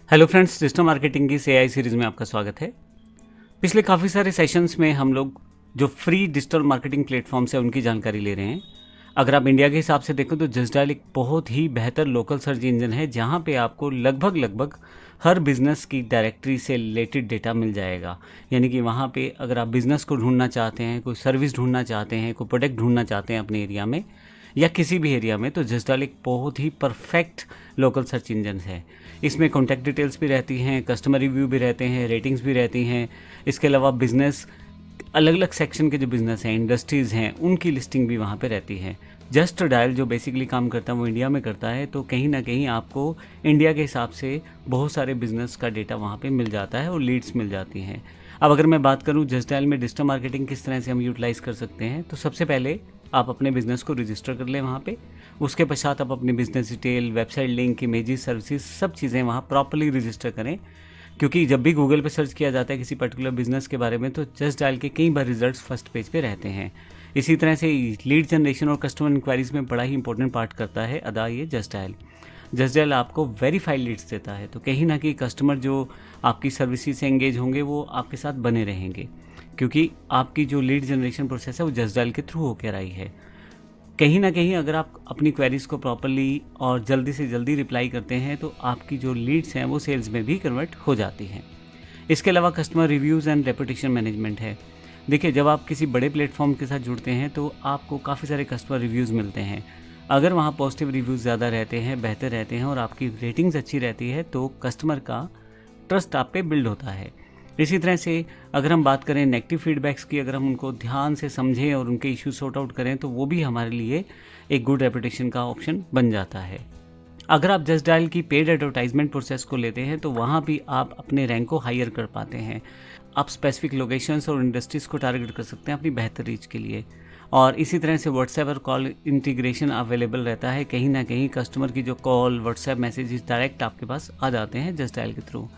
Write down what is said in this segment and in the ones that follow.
Hello friends, digital marketing की AI series में आपका स्वागत है। पिछले काफ़ी सारे सेशंस में हम लोग जो फ्री डिजिटल मार्केटिंग प्लेटफॉर्म्स है उनकी जानकारी ले रहे हैं। अगर आप इंडिया के हिसाब से देखें तो जस्टडायल एक बहुत ही बेहतर लोकल सर्च इंजन है, जहां पे आपको लगभग हर बिज़नेस की डायरेक्टरी से रिलेटेड डेटा मिल जाएगा। यानी कि वहां पे अगर आप बिज़नेस को ढूंढना चाहते हैं, कोई सर्विस ढूंढना चाहते हैं, कोई प्रोडक्ट ढूंढना चाहते हैं अपने एरिया में या किसी भी एरिया में, तो जस्टडायल एक बहुत ही परफेक्ट लोकल सर्च इंजन है। इसमें कॉन्टैक्ट डिटेल्स भी रहती हैं, कस्टमर रिव्यू भी रहते हैं, रेटिंग्स भी रहती हैं। इसके अलावा बिज़नेस अलग अलग सेक्शन के जो बिज़नेस हैं, इंडस्ट्रीज़ हैं, उनकी लिस्टिंग भी वहाँ पे रहती है। जस्टडायल जो बेसिकली काम करता है वो इंडिया में करता है, तो कहीं ना कहीं आपको इंडिया के हिसाब से बहुत सारे बिज़नेस का डेटा वहाँ पे मिल जाता है और लीड्स मिल जाती हैं। अब अगर मैं बात करूँ जस्टडायल में डिजिटल मार्केटिंग किस तरह से हम यूटिलाइज़ कर सकते हैं, तो सबसे पहले आप अपने बिज़नेस को रजिस्टर कर लें वहाँ पे। उसके पश्चात आप अपनी business detail, website link, images, services सब चीज़ें वहाँ प्रॉपर्ली रजिस्टर करें। क्योंकि जब भी गूगल पे सर्च किया जाता है किसी पर्टिकुलर बिज़नेस के बारे में, तो जस्टडायल के कई बार रिजल्ट्स फर्स्ट पेज पे रहते हैं। इसी तरह से लीड जनरेशन और कस्टमर इंक्वायरीज़ में बड़ा ही इंपॉर्टेंट पार्ट करता है अदा ये जस्टडायल। जस्टडायल आपको वेरीफाइड लीड्स देता है, तो कहीं ना कहीं कस्टमर जो आपकी सर्विसेज से एंगेज होंगे वो आपके साथ बने रहेंगे, क्योंकि आपकी जो लीड जनरेशन प्रोसेस है वो जस्टडायल के थ्रू होकर आई है। कहीं ना कहीं अगर आप अपनी क्वेरीज़ को प्रॉपरली और जल्दी से जल्दी रिप्लाई करते हैं, तो आपकी जो लीड्स हैं वो सेल्स में भी कन्वर्ट हो जाती हैं। इसके अलावा customer reviews and reputation management है। देखिए, जब आप किसी बड़े प्लेटफॉर्म के साथ जुड़ते हैं तो आपको काफ़ी सारे कस्टमर रिव्यूज़ मिलते हैं। अगर वहाँ पॉजिटिव रिव्यूज़ ज़्यादा रहते हैं, बेहतर रहते हैं और आपकी रेटिंग्स अच्छी रहती है, तो कस्टमर का ट्रस्ट आप पे बिल्ड होता है। इसी तरह से अगर हम बात करें नेगेटिव फीडबैक्स की, अगर हम उनको ध्यान से समझें और उनके इश्यू सॉर्ट आउट करें, तो वो भी हमारे लिए एक गुड रेपुटेशन का ऑप्शन बन जाता है। अगर आप जस्टडायल की पेड एडवर्टाइजमेंट प्रोसेस को लेते हैं, तो वहाँ भी आप अपने रैंक को हायर कर पाते हैं। आप स्पेसिफिक लोकेशंस और इंडस्ट्रीज़ को टारगेट कर सकते हैं अपनी बेहतर रीच के लिए। और इसी तरह से व्हाट्सएप और कॉल इंटीग्रेशन अवेलेबल रहता है। कहीं ना कहीं कस्टमर की जो कॉल, व्हाट्सएप मैसेजेस डायरेक्ट आपके पास आ जाते हैं जस्टडायल के थ्रू।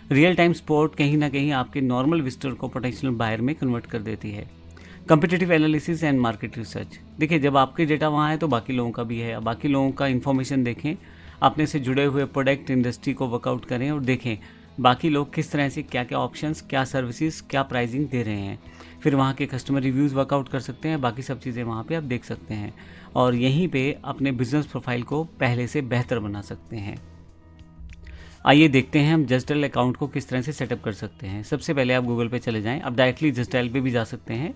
रियल टाइम सपोर्ट कहीं ना कहीं आपके नॉर्मल विजिटर को पोटेंशियल बायर में कन्वर्ट कर देती है। Competitive analysis and market research, देखिए जब आपके डेटा वहाँ है तो बाकी लोगों का भी है। बाकी लोगों का इन्फॉर्मेशन देखें, अपने से जुड़े हुए प्रोडक्ट इंडस्ट्री को वर्कआउट करें और देखें बाकी लोग किस तरह से क्या क्या ऑप्शंस, क्या सर्विसेज, क्या प्राइसिंग दे रहे हैं। फिर वहाँ के कस्टमर रिव्यूज़ वर्कआउट कर सकते हैं, बाकी सब चीज़ें वहाँ पे आप देख सकते हैं और यहीं पे अपने बिजनेस प्रोफाइल को पहले से बेहतर बना सकते हैं। आइए देखते हैं हम जस्टडायल अकाउंट को किस तरह से सेटअप कर सकते हैं। सबसे पहले आप गूगल पे चले जाएं। आप डायरेक्टली जस्टडायल पे भी जा सकते हैं।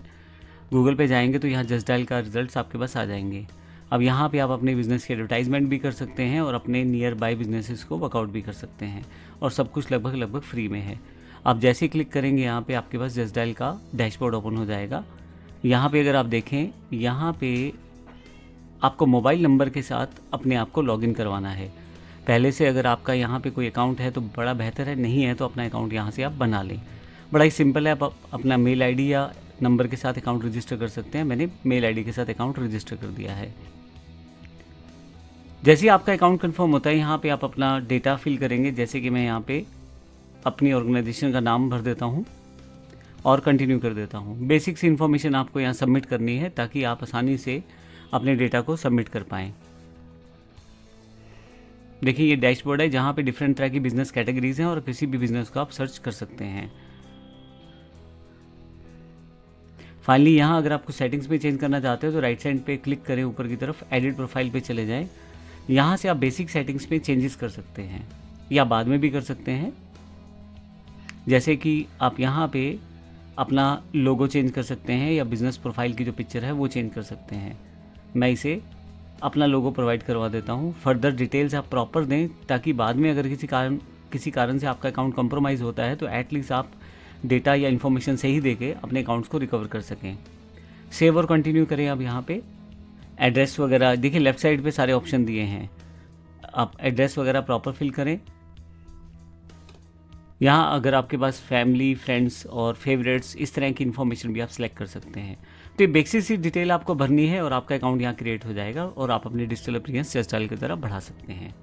गूगल पे जाएंगे तो यहाँ जस्टडायल का रिजल्ट्स आपके पास आ जाएंगे। अब यहाँ पे आप अपने बिज़नेस की एडवर्टाइजमेंट भी कर सकते हैं और अपने नियर बाय बिजनेसेस को वर्कआउट भी कर सकते हैं और सब कुछ लगभग फ्री में है। आप जैसे ही क्लिक करेंगे यहाँ पे आपके पास जस्टडायल का डैशबोर्ड ओपन हो जाएगा। यहाँ पे अगर आप देखें, यहाँ पे आपको मोबाइल नंबर के साथ अपने आप को लॉगिन करवाना है। पहले से अगर आपका यहाँ पे कोई अकाउंट है तो बड़ा बेहतर है, नहीं है तो अपना अकाउंट यहाँ से आप बना लें। बड़ा ही सिंपल है। आप अपना मेल आईडी या नंबर के साथ अकाउंट रजिस्टर कर सकते हैं। मैंने मेल आईडी के साथ अकाउंट रजिस्टर कर दिया है। जैसे ही आपका अकाउंट कंफर्म होता है, यहाँ पे आप अपना डेटा फिल करेंगे। जैसे कि मैं यहाँ पे अपनी ऑर्गेनाइजेशन का नाम भर देता हूँ और कंटिन्यू कर देता हूँ। बेसिक सी इन्फॉर्मेशन आपको यहाँ सबमिट करनी है ताकि आप आसानी से अपने डेटा को सबमिट कर पाएँ। देखिए, ये डैशबोर्ड है जहाँ पे डिफरेंट तरह की बिजनेस कैटेगरीज हैं और किसी भी बिजनेस को आप सर्च कर सकते हैं। फाइनली यहाँ अगर आपको सेटिंग्स में चेंज करना चाहते हो तो राइट साइड पे क्लिक करें, ऊपर की तरफ एडिट प्रोफाइल पे चले जाएं। यहाँ से आप बेसिक सेटिंग्स में चेंजेस कर सकते हैं या बाद में भी कर सकते हैं। जैसे कि आप यहाँ पे अपना लोगो चेंज कर सकते हैं या बिजनेस प्रोफाइल की जो पिक्चर है वो चेंज कर सकते हैं। मैं इसे अपना लोगो प्रोवाइड करवा देता हूँ। फर्दर डिटेल्स आप प्रॉपर दें ताकि बाद में अगर किसी कारण से आपका अकाउंट कंप्रोमाइज़ होता है तो एटलीस्ट आप डेटा या इन्फॉर्मेशन सही देके अपने अकाउंट्स को रिकवर कर सकें। सेव और कंटिन्यू करें। अब यहाँ पे एड्रेस वगैरह देखिए, लेफ्ट साइड पे सारे ऑप्शन दिए हैं। आप एड्रेस वगैरह प्रॉपर फिल करें। यहाँ अगर आपके पास फैमिली, फ्रेंड्स और फेवरेट्स इस तरह की इन्फॉर्मेशन भी आप सिलेक्ट कर सकते हैं। तो ये बेसिक सी डिटेल आपको भरनी है और आपका अकाउंट यहाँ क्रिएट हो जाएगा और आप अपनी डिजिटल अपीयरेंस जस्टडायल की तरफ बढ़ा सकते हैं।